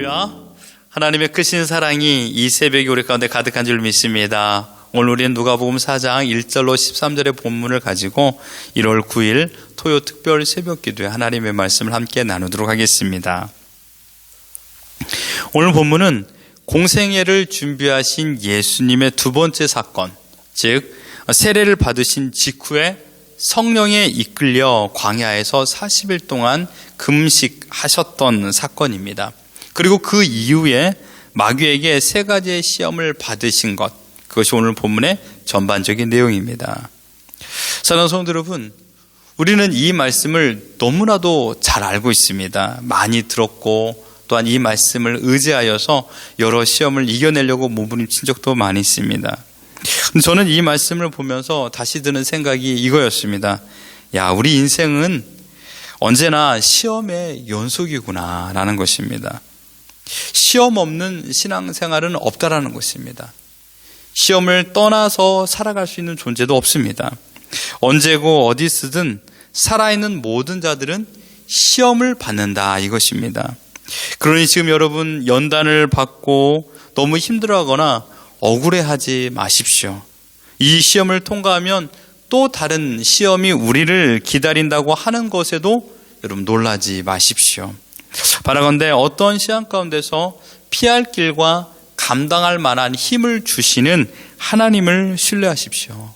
할렐루야. 하나님의 크신 사랑이 이 새벽에 우리 가운데 가득한 줄 믿습니다. 오늘 우리는 누가복음 4장 1절로 13절의 본문을 가지고 1월 9일 토요 특별 새벽 기도에 하나님의 말씀을 함께 나누도록 하겠습니다. 오늘 본문은 공생애를 준비하신 예수님의 두 번째 사건, 즉 세례를 받으신 직후에 성령에 이끌려 광야에서 40일 동안 금식하셨던 사건입니다. 그리고 그 이후에 마귀에게 세 가지의 시험을 받으신 것, 그것이 오늘 본문의 전반적인 내용입니다. 사랑하는 성도 여러분, 우리는 이 말씀을 너무나도 잘 알고 있습니다. 많이 들었고 또한 이 말씀을 의지하여서 여러 시험을 이겨내려고 몸부림친 적도 많이 있습니다. 저는 이 말씀을 보면서 다시 드는 생각이 이거였습니다. 우리 인생은 언제나 시험의 연속이구나 라는 것입니다. 시험 없는 신앙생활은 없다라는 것입니다. 시험을 떠나서 살아갈 수 있는 존재도 없습니다. 언제고 어디 쓰든 살아있는 모든 자들은 시험을 받는다 이것입니다. 그러니 지금 여러분 연단을 받고 너무 힘들어하거나 억울해하지 마십시오. 이 시험을 통과하면 또 다른 시험이 우리를 기다린다고 하는 것에도 여러분 놀라지 마십시오. 바라건대 어떤 시험 가운데서 피할 길과 감당할 만한 힘을 주시는 하나님을 신뢰하십시오.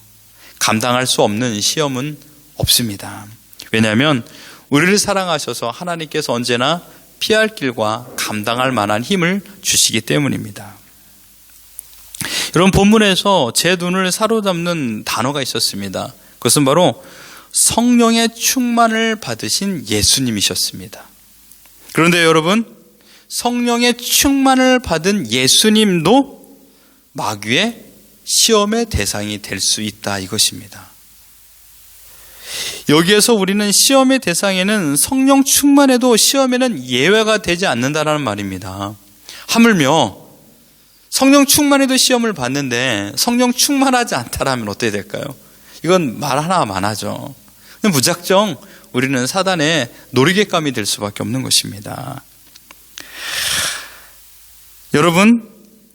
감당할 수 없는 시험은 없습니다. 왜냐하면 우리를 사랑하셔서 하나님께서 언제나 피할 길과 감당할 만한 힘을 주시기 때문입니다. 여러분 본문에서 제 눈을 사로잡는 단어가 있었습니다. 그것은 바로 성령의 충만을 받으신 예수님이셨습니다. 그런데 여러분, 성령의 충만을 받은 예수님도 마귀의 시험의 대상이 될 수 있다 이것입니다. 여기에서 우리는 시험의 대상에는 성령 충만해도 시험에는 예외가 되지 않는다는 말입니다. 하물며 성령 충만해도 시험을 받는데 성령 충만하지 않다라면 어떻게 될까요? 이건 말 하나만 하죠. 무작정 우리는 사단의 놀이개감이 될 수밖에 없는 것입니다. 여러분,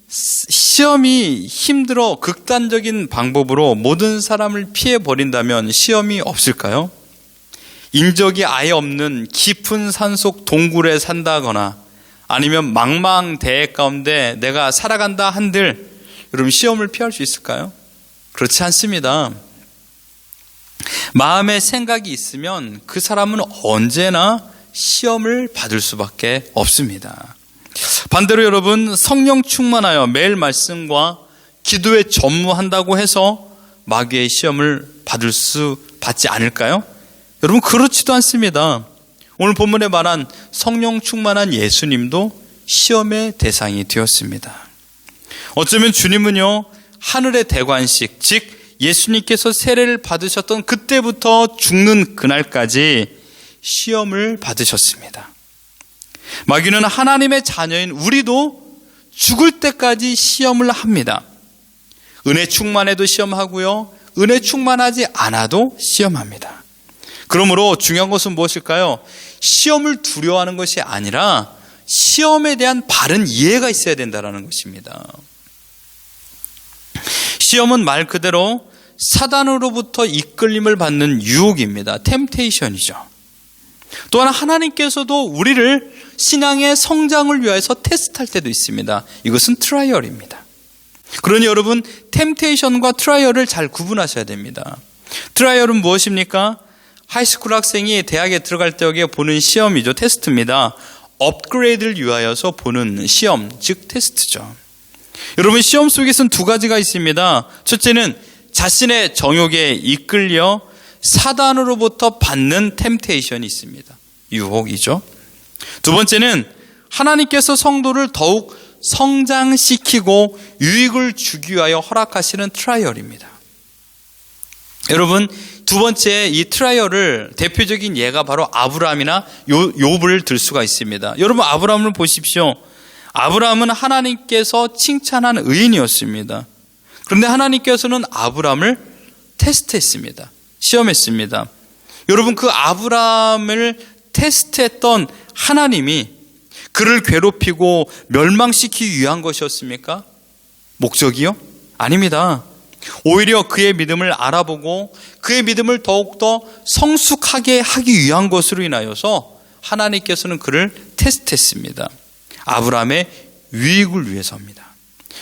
시험이 힘들어 극단적인 방법으로 모든 사람을 피해버린다면 시험이 없을까요? 인적이 아예 없는 깊은 산속 동굴에 산다거나 아니면 망망대해 가운데 내가 살아간다 한들 여러분 시험을 피할 수 있을까요? 그렇지 않습니다. 마음의 생각이 있으면 그 사람은 언제나 시험을 받을 수밖에 없습니다. 반대로 여러분 성령 충만하여 매일 말씀과 기도에 전무한다고 해서 마귀의 시험을 받지 않을까요? 여러분 그렇지도 않습니다. 오늘 본문에 말한 성령 충만한 예수님도 시험의 대상이 되었습니다. 어쩌면 주님은요 하늘의 대관식, 즉 예수님께서 세례를 받으셨던 그때부터 죽는 그날까지 시험을 받으셨습니다. 마귀는 하나님의 자녀인 우리도 죽을 때까지 시험을 합니다. 은혜 충만해도 시험하고요, 은혜 충만하지 않아도 시험합니다. 그러므로 중요한 것은 무엇일까요? 시험을 두려워하는 것이 아니라 시험에 대한 바른 이해가 있어야 된다는 것입니다. 시험은 말 그대로 사단으로부터 이끌림을 받는 유혹입니다. 템테이션이죠. 또한 하나님께서도 우리를 신앙의 성장을 위해서 테스트할 때도 있습니다. 이것은 트라이얼입니다. 그러니 여러분 템테이션과 트라이얼을 잘 구분하셔야 됩니다. 트라이얼은 무엇입니까? 하이스쿨 학생이 대학에 들어갈 때 보는 시험이죠. 테스트입니다. 업그레이드를 위하여서 보는 시험, 즉 테스트죠. 여러분 시험 속에서는 두 가지가 있습니다. 첫째는 자신의 정욕에 이끌려 사단으로부터 받는 템테이션이 있습니다. 유혹이죠. 두 번째는 하나님께서 성도를 더욱 성장시키고 유익을 주기 위하여 허락하시는 트라이얼입니다. 여러분 두 번째 이 트라이얼을 대표적인 예가 바로 아브라함이나 욥을 들 수가 있습니다. 여러분 아브라함을 보십시오. 아브라함은 하나님께서 칭찬한 의인이었습니다. 그런데 하나님께서는 아브라함을 테스트했습니다. 시험했습니다. 여러분 그 아브라함을 테스트했던 하나님이 그를 괴롭히고 멸망시키기 위한 것이었습니까? 목적이요? 아닙니다. 오히려 그의 믿음을 알아보고 그의 믿음을 더욱더 성숙하게 하기 위한 것으로 인하여서 하나님께서는 그를 테스트했습니다. 아브라함의 유익을 위해서입니다.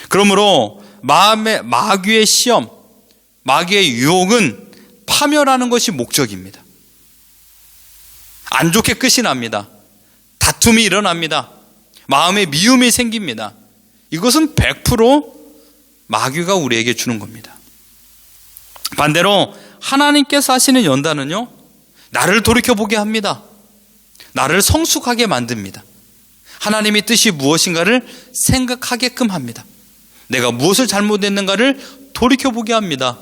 그러므로 마귀의 시험, 마귀의 유혹은 파멸하는 것이 목적입니다. 안 좋게 끝이 납니다. 다툼이 일어납니다. 마음의 미움이 생깁니다. 이것은 100% 마귀가 우리에게 주는 겁니다. 반대로 하나님께서 하시는 연단은요, 나를 돌이켜보게 합니다. 나를 성숙하게 만듭니다. 하나님의 뜻이 무엇인가를 생각하게끔 합니다. 내가 무엇을 잘못했는가를 돌이켜보게 합니다.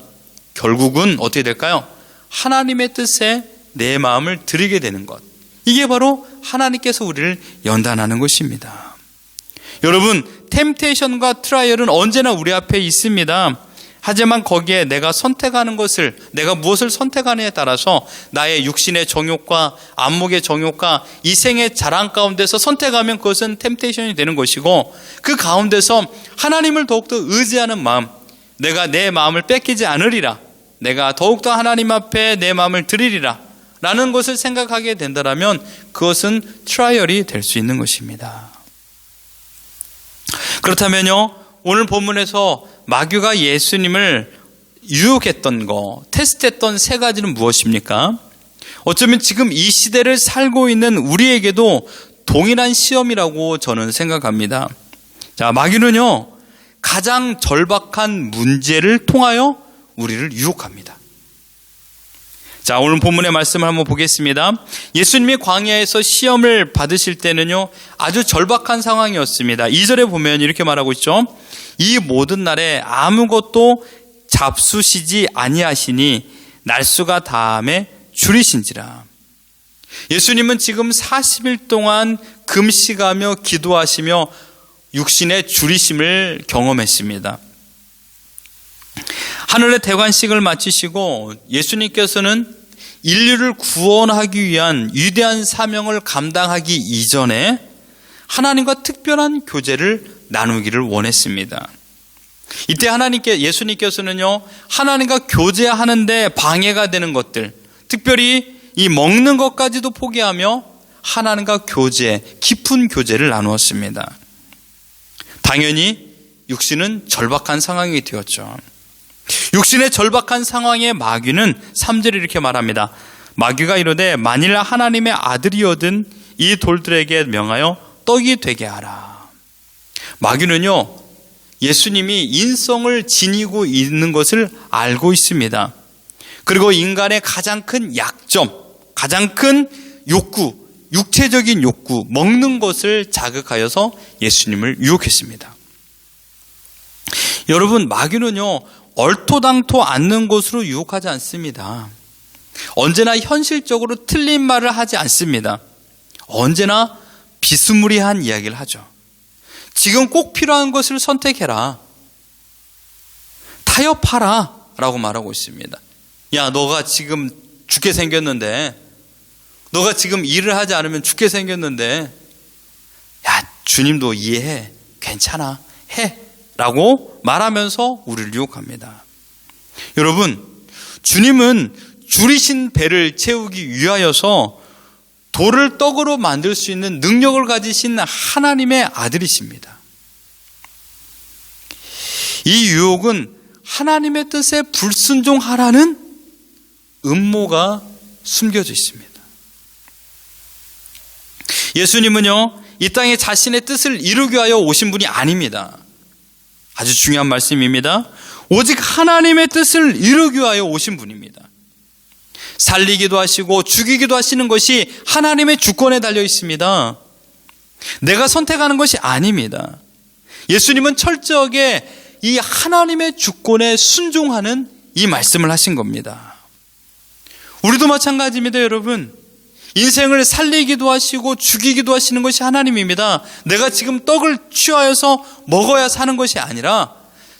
결국은 어떻게 될까요? 하나님의 뜻에 내 마음을 드리게 되는 것. 이게 바로 하나님께서 우리를 연단하는 것입니다. 여러분, 템테이션과 트라이얼은 언제나 우리 앞에 있습니다. 하지만 거기에 내가 선택하는 것을, 내가 무엇을 선택하느냐에 따라서 나의 육신의 정욕과 안목의 정욕과 이생의 자랑 가운데서 선택하면 그것은 템테이션이 되는 것이고, 그 가운데서 하나님을 더욱더 의지하는 마음, 내가 내 마음을 뺏기지 않으리라, 내가 더욱더 하나님 앞에 내 마음을 드리리라 라는 것을 생각하게 된다면 그것은 트라이얼이 될 수 있는 것입니다. 그렇다면요, 오늘 본문에서 마귀가 예수님을 유혹했던 거, 테스트했던 세 가지는 무엇입니까? 어쩌면 지금 이 시대를 살고 있는 우리에게도 동일한 시험이라고 저는 생각합니다. 자, 마귀는요, 가장 절박한 문제를 통하여 우리를 유혹합니다. 자, 오늘 본문의 말씀을 한번 보겠습니다. 예수님이 광야에서 시험을 받으실 때는요, 아주 절박한 상황이었습니다. 2절에 보면 이렇게 말하고 있죠. 이 모든 날에 아무것도 잡수시지 아니하시니 날수가 다함에 줄이신지라. 예수님은 지금 40일 동안 금식하며 기도하시며 육신의 줄이심을 경험했습니다. 하늘의 대관식을 마치시고 예수님께서는 인류를 구원하기 위한 위대한 사명을 감당하기 이전에 하나님과 특별한 교제를 나누기를 원했습니다. 이때 예수님께서는요, 하나님과 교제하는데 방해가 되는 것들, 특별히 이 먹는 것까지도 포기하며 하나님과 깊은 교제를 나누었습니다. 당연히 육신은 절박한 상황이 되었죠. 육신의 절박한 상황에 마귀는 3절에 이렇게 말합니다. 마귀가 이르되 만일 하나님의 아들이거든 이 돌들에게 명하여 떡이 되게 하라. 마귀는요, 예수님이 인성을 지니고 있는 것을 알고 있습니다. 그리고 인간의 가장 큰 약점, 가장 큰 욕구, 육체적인 욕구, 먹는 것을 자극하여서 예수님을 유혹했습니다. 여러분, 마귀는요, 얼토당토 않는 것으로 유혹하지 않습니다. 언제나 현실적으로 틀린 말을 하지 않습니다. 언제나 비스무리한 이야기를 하죠. 지금 꼭 필요한 것을 선택해라. 타협하라 라고 말하고 있습니다. 야, 너가 지금 죽게 생겼는데, 너가 지금 일을 하지 않으면 죽게 생겼는데, 야, 주님도 이해해. 괜찮아. 해. 라고 말하면서 우리를 유혹합니다. 여러분, 주님은 줄이신 배를 채우기 위하여서 돌을 떡으로 만들 수 있는 능력을 가지신 하나님의 아들이십니다. 이 유혹은 하나님의 뜻에 불순종하라는 음모가 숨겨져 있습니다. 예수님은요, 이 땅에 자신의 뜻을 이루기 위하여 오신 분이 아닙니다. 아주 중요한 말씀입니다. 오직 하나님의 뜻을 이루기 위하여 오신 분입니다. 살리기도 하시고 죽이기도 하시는 것이 하나님의 주권에 달려 있습니다. 내가 선택하는 것이 아닙니다. 예수님은 철저하게 이 하나님의 주권에 순종하는 이 말씀을 하신 겁니다. 우리도 마찬가지입니다, 여러분. 인생을 살리기도 하시고 죽이기도 하시는 것이 하나님입니다. 내가 지금 떡을 취하여서 먹어야 사는 것이 아니라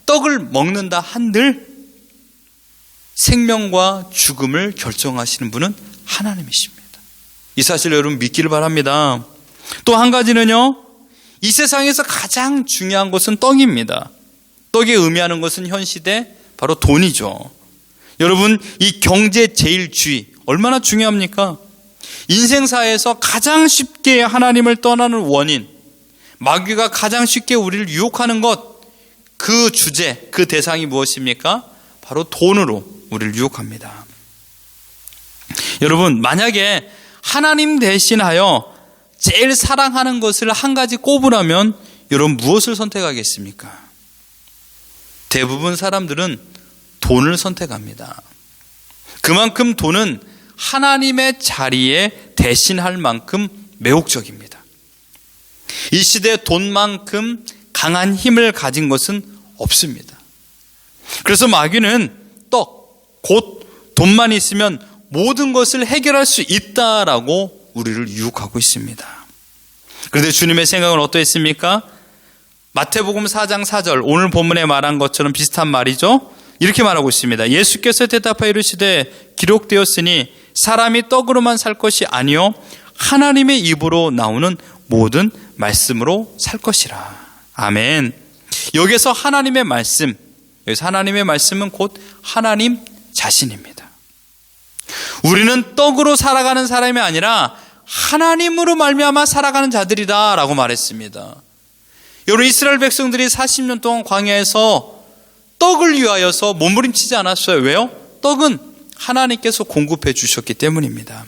떡을 먹는다 한들 생명과 죽음을 결정하시는 분은 하나님이십니다. 이 사실 여러분 믿기를 바랍니다. 또 한 가지는요, 이 세상에서 가장 중요한 것은 떡입니다. 떡이 의미하는 것은 현 시대 바로 돈이죠. 여러분, 이 경제 제일주의 얼마나 중요합니까? 인생사에서 가장 쉽게 하나님을 떠나는 원인, 마귀가 가장 쉽게 우리를 유혹하는 것, 그 주제, 그 대상이 무엇입니까? 바로 돈으로 우리를 유혹합니다. 여러분, 만약에 하나님 대신하여 제일 사랑하는 것을 한 가지 꼽으라면 여러분 무엇을 선택하겠습니까? 대부분 사람들은 돈을 선택합니다. 그만큼 돈은 하나님의 자리에 대신할 만큼 매혹적입니다. 이 시대에 돈만큼 강한 힘을 가진 것은 없습니다. 그래서 마귀는 떡, 곧 돈만 있으면 모든 것을 해결할 수 있다라고 우리를 유혹하고 있습니다. 그런데 주님의 생각은 어떠했습니까? 마태복음 4장 4절, 오늘 본문에 말한 것처럼 비슷한 말이죠. 이렇게 말하고 있습니다. 예수께서 대답하여 이르시되 기록되었으니 사람이 떡으로만 살 것이 아니요 하나님의 입으로 나오는 모든 말씀으로 살 것이라. 아멘. 여기서 하나님의 말씀, 여기서 하나님의 말씀은 곧 하나님 자신입니다. 우리는 떡으로 살아가는 사람이 아니라 하나님으로 말미암아 살아가는 자들이다 라고 말했습니다. 여러분, 이스라엘 백성들이 40년 동안 광야에서 떡을 위하여서 몸부림치지 않았어요. 왜요? 떡은 하나님께서 공급해 주셨기 때문입니다.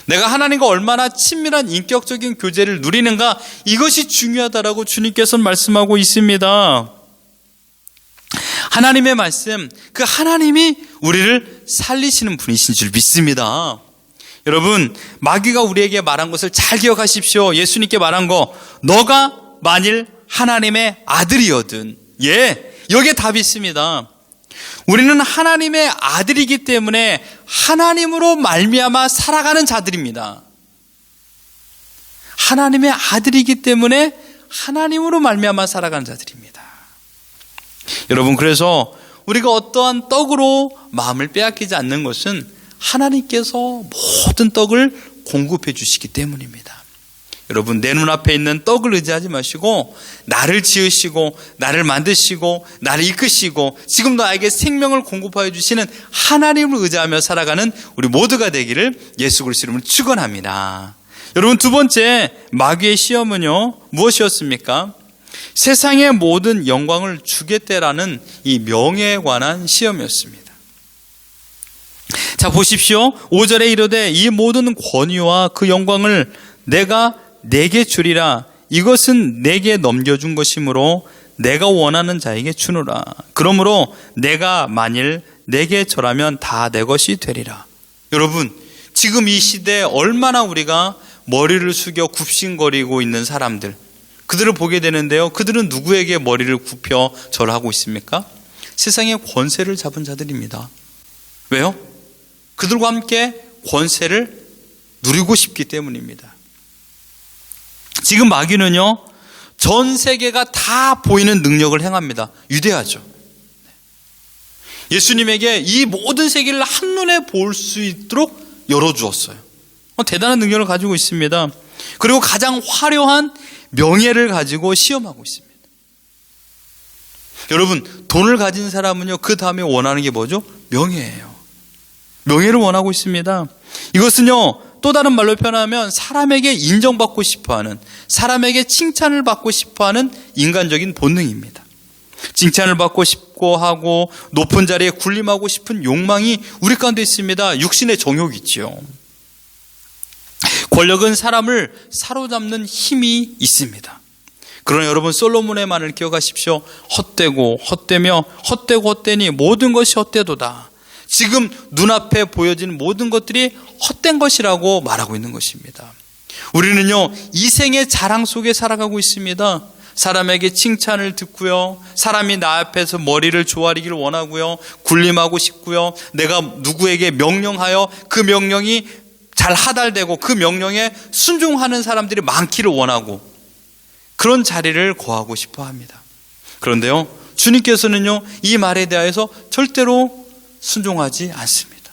내가 하나님과 얼마나 친밀한 인격적인 교제를 누리는가, 이것이 중요하다라고 주님께서는 말씀하고 있습니다. 하나님의 말씀, 그 하나님이 우리를 살리시는 분이신 줄 믿습니다. 여러분, 마귀가 우리에게 말한 것을 잘 기억하십시오. 예수님께 말한 거, 너가 만일 하나님의 아들이거든. 여기에 답이 있습니다. 우리는 하나님의 아들이기 때문에 하나님으로 말미암아 살아가는 자들입니다. 하나님의 아들이기 때문에 하나님으로 말미암아 살아가는 자들입니다. 여러분, 그래서 우리가 어떠한 떡으로 마음을 빼앗기지 않는 것은 하나님께서 모든 떡을 공급해 주시기 때문입니다. 여러분, 내 눈앞에 있는 떡을 의지하지 마시고 나를 지으시고 나를 만드시고 나를 이끄시고 지금 나에게 생명을 공급하여 주시는 하나님을 의지하며 살아가는 우리 모두가 되기를 예수 그리스도 이름으로 축원합니다. 여러분, 두 번째 마귀의 시험은요, 무엇이었습니까? 세상의 모든 영광을 주겠다라는 이 명예에 관한 시험이었습니다. 자, 보십시오. 5절에 이르되 이 모든 권위와 그 영광을 내가 내게 주리라. 이것은 내게 넘겨준 것이므로 내가 원하는 자에게 주노라. 그러므로 내가 만일 내게 절하면 다 내 것이 되리라. 여러분, 지금 이 시대에 얼마나 우리가 머리를 숙여 굽신거리고 있는 사람들, 그들을 보게 되는데요, 그들은 누구에게 머리를 굽혀 절하고 있습니까? 세상의 권세를 잡은 자들입니다. 왜요? 그들과 함께 권세를 누리고 싶기 때문입니다. 지금 마귀는요, 전 세계가 다 보이는 능력을 행합니다. 위대하죠. 예수님에게 이 모든 세계를 한눈에 볼 수 있도록 열어주었어요. 대단한 능력을 가지고 있습니다. 그리고 가장 화려한 명예를 가지고 시험하고 있습니다. 여러분, 돈을 가진 사람은요, 그 다음에 원하는 게 뭐죠? 명예예요. 명예를 원하고 있습니다. 이것은요, 또 다른 말로 표현하면 사람에게 인정받고 싶어하는, 사람에게 칭찬을 받고 싶어하는 인간적인 본능입니다. 칭찬을 받고 싶고 하고 높은 자리에 군림하고 싶은 욕망이 우리 가운데 있습니다. 육신의 정욕이지요. 권력은 사람을 사로잡는 힘이 있습니다. 그러나 여러분, 솔로몬의 말을 기억하십시오. 헛되고 헛되며 헛되고 헛되니 모든 것이 헛되도다. 지금 눈앞에 보여지는 모든 것들이 헛된 것이라고 말하고 있는 것입니다. 우리는요, 이 생의 자랑 속에 살아가고 있습니다. 사람에게 칭찬을 듣고요, 사람이 나 앞에서 머리를 조아리기를 원하고요, 군림하고 싶고요, 내가 누구에게 명령하여 그 명령이 잘 하달되고 그 명령에 순종하는 사람들이 많기를 원하고 그런 자리를 거하고 싶어 합니다. 그런데요, 주님께서는요, 이 말에 대해서 절대로 순종하지 않습니다.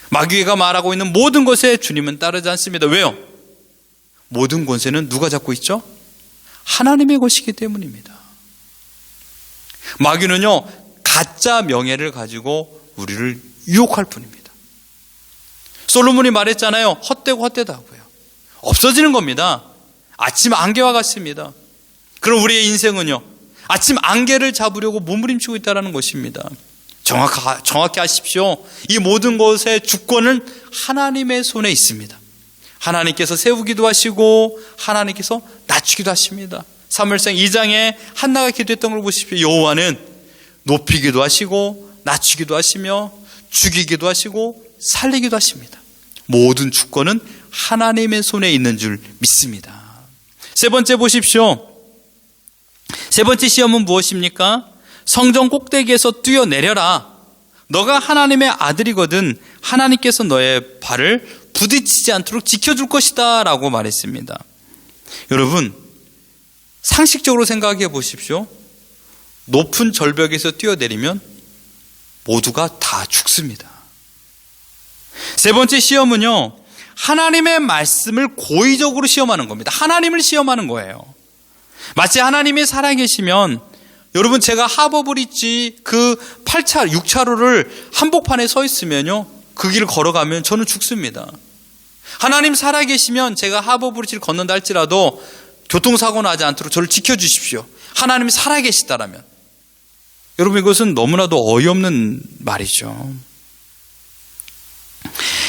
마귀가 말하고 있는 모든 것에 주님은 따르지 않습니다. 왜요? 모든 권세는 누가 잡고 있죠? 하나님의 것이기 때문입니다. 마귀는요, 가짜 명예를 가지고 우리를 유혹할 뿐입니다. 솔로몬이 말했잖아요. 헛되고 헛되다고요. 없어지는 겁니다. 아침 안개와 같습니다. 그럼 우리의 인생은요, 아침 안개를 잡으려고 몸부림치고 있다는 것입니다. 정확히 아십시오. 이 모든 것의 주권은 하나님의 손에 있습니다. 하나님께서 세우기도 하시고 하나님께서 낮추기도 하십니다. 사무엘상 2장에 한나가 기도했던 걸 보십시오. 여호와는 높이기도 하시고 낮추기도 하시며 죽이기도 하시고 살리기도 하십니다. 모든 주권은 하나님의 손에 있는 줄 믿습니다. 세 번째 보십시오. 세 번째 시험은 무엇입니까? 성전 꼭대기에서 뛰어내려라. 너가 하나님의 아들이거든 하나님께서 너의 발을 부딪히지 않도록 지켜줄 것이다 라고 말했습니다. 여러분, 상식적으로 생각해 보십시오. 높은 절벽에서 뛰어내리면 모두가 다 죽습니다. 세 번째 시험은요, 하나님의 말씀을 고의적으로 시험하는 겁니다. 하나님을 시험하는 거예요. 마치 하나님이 살아계시면, 여러분, 제가 하버브리지 그 8차, 6차로를 한복판에 서 있으면요, 그 길을 걸어가면 저는 죽습니다. 하나님 살아계시면 제가 하버브리지를 걷는다 할지라도 교통사고 나지 않도록 저를 지켜주십시오. 하나님이 살아계시다라면. 여러분, 이것은 너무나도 어이없는 말이죠.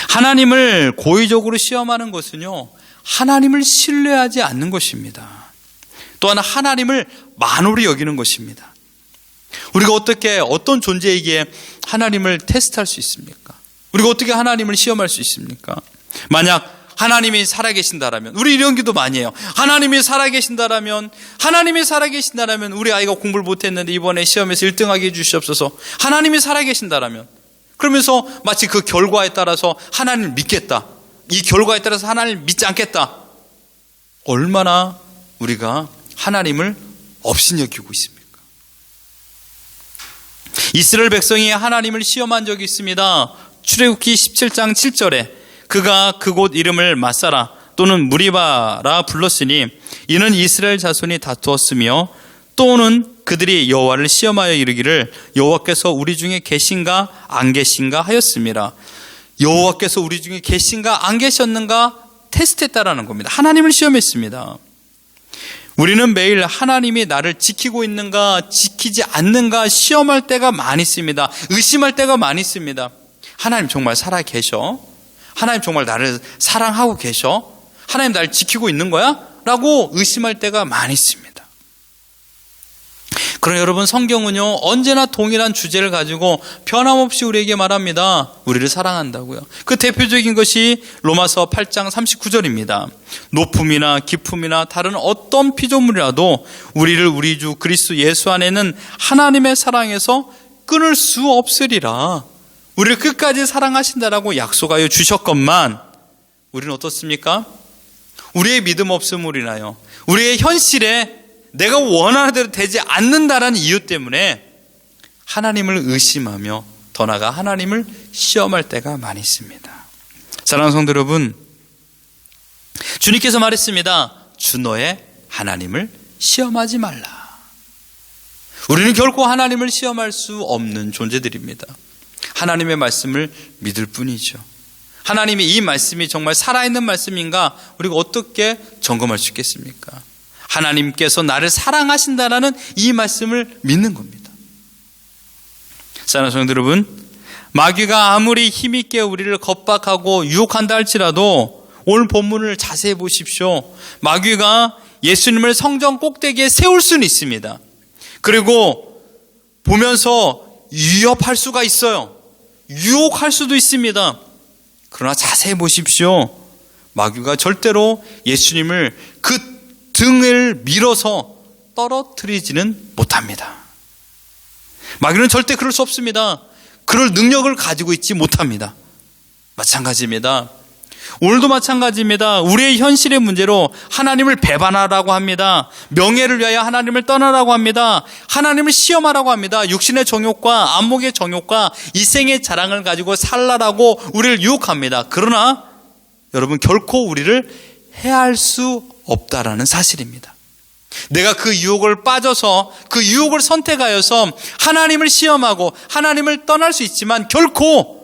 하나님을 고의적으로 시험하는 것은요, 하나님을 신뢰하지 않는 것입니다. 또 하나, 하나님을 만홀히 여기는 것입니다. 우리가 어떻게 어떤 존재이기에 하나님을 테스트할 수 있습니까? 우리가 어떻게 하나님을 시험할 수 있습니까? 만약 하나님이 살아계신다라면, 우리 이런 기도 많이 해요. 하나님이 살아계신다라면 우리 아이가 공부를 못했는데 이번에 시험에서 1등하게 해주시옵소서. 하나님이 살아계신다라면, 그러면서 마치 그 결과에 따라서 하나님을 믿겠다, 이 결과에 따라서 하나님을 믿지 않겠다. 얼마나 우리가 하나님을 업신여기고 있습니까? 이스라엘 백성이 하나님을 시험한 적이 있습니다. 출애굽기 17장 7절에 그가 그곳 이름을 마사라 또는 무리바라 불렀으니 이는 이스라엘 자손이 다투었으며 또는 그들이 여호와를 시험하여 이르기를 여호와께서 우리 중에 계신가 안 계신가 하였습니다. 여호와께서 우리 중에 계신가 안 계셨는가 테스트했다라는 겁니다. 하나님을 시험했습니다. 우리는 매일 하나님이 나를 지키고 있는가 지키지 않는가 시험할 때가 많이 있습니다. 의심할 때가 많이 있습니다. 하나님 정말 살아 계셔? 하나님 정말 나를 사랑하고 계셔? 하나님 나를 지키고 있는 거야? 라고 의심할 때가 많이 있습니다. 그러나 여러분, 성경은요, 언제나 동일한 주제를 가지고 변함없이 우리에게 말합니다. 우리를 사랑한다고요. 그 대표적인 것이 로마서 8장 39절입니다. 높음이나 깊음이나 다른 어떤 피조물이라도 우리를 우리 주 그리스도 예수 안에는 하나님의 사랑에서 끊을 수 없으리라. 우리를 끝까지 사랑하신다라고 약속하여 주셨건만 우리는 어떻습니까? 우리의 믿음 없음으로 인하여 우리의 현실에 내가 원하는 대로 되지 않는다라는 이유 때문에 하나님을 의심하며 더 나아가 하나님을 시험할 때가 많이 있습니다. 사랑하는 성도 여러분, 주님께서 말했습니다. 주 너의 하나님을 시험하지 말라. 우리는 결코 하나님을 시험할 수 없는 존재들입니다. 하나님의 말씀을 믿을 뿐이죠. 하나님이 이 말씀이 정말 살아있는 말씀인가 우리가 어떻게 점검할 수 있겠습니까? 하나님께서 나를 사랑하신다라는 이 말씀을 믿는 겁니다. 사랑하는 성도 여러분, 마귀가 아무리 힘있게 우리를 겁박하고 유혹한다 할지라도 오늘 본문을 자세히 보십시오. 마귀가 예수님을 성전 꼭대기에 세울 수는 있습니다. 그리고 보면서 위협할 수가 있어요. 유혹할 수도 있습니다. 그러나 자세히 보십시오. 마귀가 절대로 예수님을 그 등을 밀어서 떨어뜨리지는 못합니다. 마귀는 절대 그럴 수 없습니다. 그럴 능력을 가지고 있지 못합니다. 마찬가지입니다. 오늘도 마찬가지입니다. 우리의 현실의 문제로 하나님을 배반하라고 합니다. 명예를 위하여 하나님을 떠나라고 합니다. 하나님을 시험하라고 합니다. 육신의 정욕과 안목의 정욕과 이생의 자랑을 가지고 살라라고 우리를 유혹합니다. 그러나 여러분, 결코 우리를 해할 수 없다라는 사실입니다. 내가 그 유혹을 빠져서 그 유혹을 선택하여서 하나님을 시험하고 하나님을 떠날 수 있지만 결코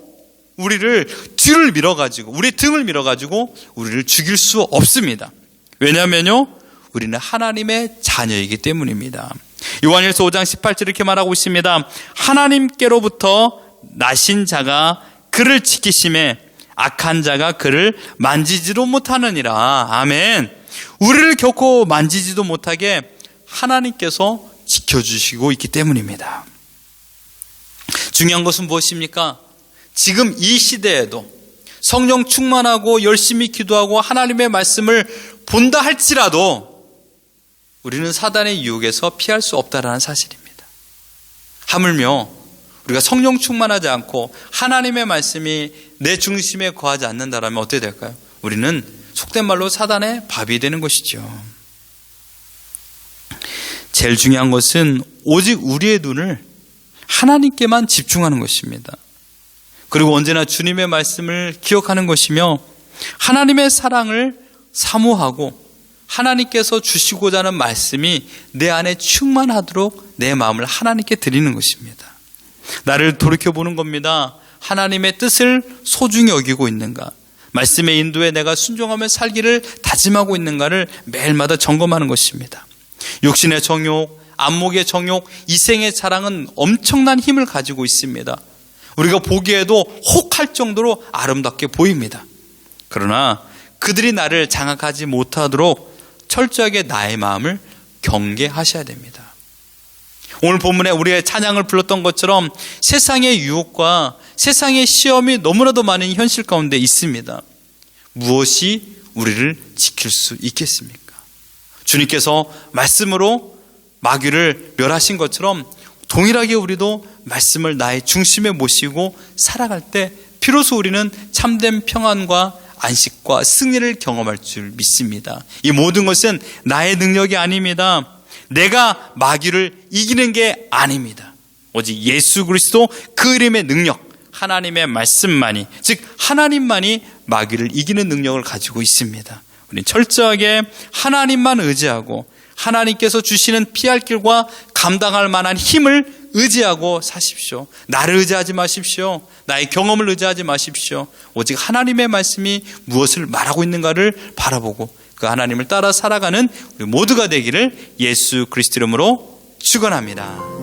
우리를 뒤를 밀어가지고 우리 등을 밀어가지고 우리를 죽일 수 없습니다. 왜냐하면요, 우리는 하나님의 자녀이기 때문입니다. 요한일서 5장 18절 이렇게 말하고 있습니다. 하나님께로부터 나신 자가 그를 지키심에 악한 자가 그를 만지지도 못하느니라. 아멘. 우리를 결코 만지지도 못하게 하나님께서 지켜주시고 있기 때문입니다. 중요한 것은 무엇입니까? 지금 이 시대에도 성령 충만하고 열심히 기도하고 하나님의 말씀을 본다 할지라도 우리는 사단의 유혹에서 피할 수 없다라는 사실입니다. 하물며 우리가 성령 충만하지 않고 하나님의 말씀이 내 중심에 거하지 않는다라면 어떻게 될까요? 우리는 속된 말로 사단의 밥이 되는 것이죠. 제일 중요한 것은 오직 우리의 눈을 하나님께만 집중하는 것입니다. 그리고 언제나 주님의 말씀을 기억하는 것이며 하나님의 사랑을 사모하고 하나님께서 주시고자 하는 말씀이 내 안에 충만하도록 내 마음을 하나님께 드리는 것입니다. 나를 돌이켜보는 겁니다. 하나님의 뜻을 소중히 여기고 있는가? 말씀의 인도에 내가 순종하며 살기를 다짐하고 있는가를 매일마다 점검하는 것입니다. 육신의 정욕, 안목의 정욕, 이생의 자랑은 엄청난 힘을 가지고 있습니다. 우리가 보기에도 혹할 정도로 아름답게 보입니다. 그러나 그들이 나를 장악하지 못하도록 철저하게 나의 마음을 경계하셔야 됩니다. 오늘 본문에 우리의 찬양을 불렀던 것처럼 세상의 유혹과 세상의 시험이 너무나도 많은 현실 가운데 있습니다. 무엇이 우리를 지킬 수 있겠습니까? 주님께서 말씀으로 마귀를 멸하신 것처럼 동일하게 우리도 말씀을 나의 중심에 모시고 살아갈 때 비로소 우리는 참된 평안과 안식과 승리를 경험할 줄 믿습니다. 이 모든 것은 나의 능력이 아닙니다. 내가 마귀를 이기는 게 아닙니다. 오직 예수 그리스도 그 이름의 능력, 하나님의 말씀만이, 즉 하나님만이 마귀를 이기는 능력을 가지고 있습니다. 우리는 철저하게 하나님만 의지하고 하나님께서 주시는 피할 길과 감당할 만한 힘을 의지하고 사십시오. 나를 의지하지 마십시오. 나의 경험을 의지하지 마십시오. 오직 하나님의 말씀이 무엇을 말하고 있는가를 바라보고 그 하나님을 따라 살아가는 우리 모두가 되기를 예수 그리스도 이름으로 축원합니다.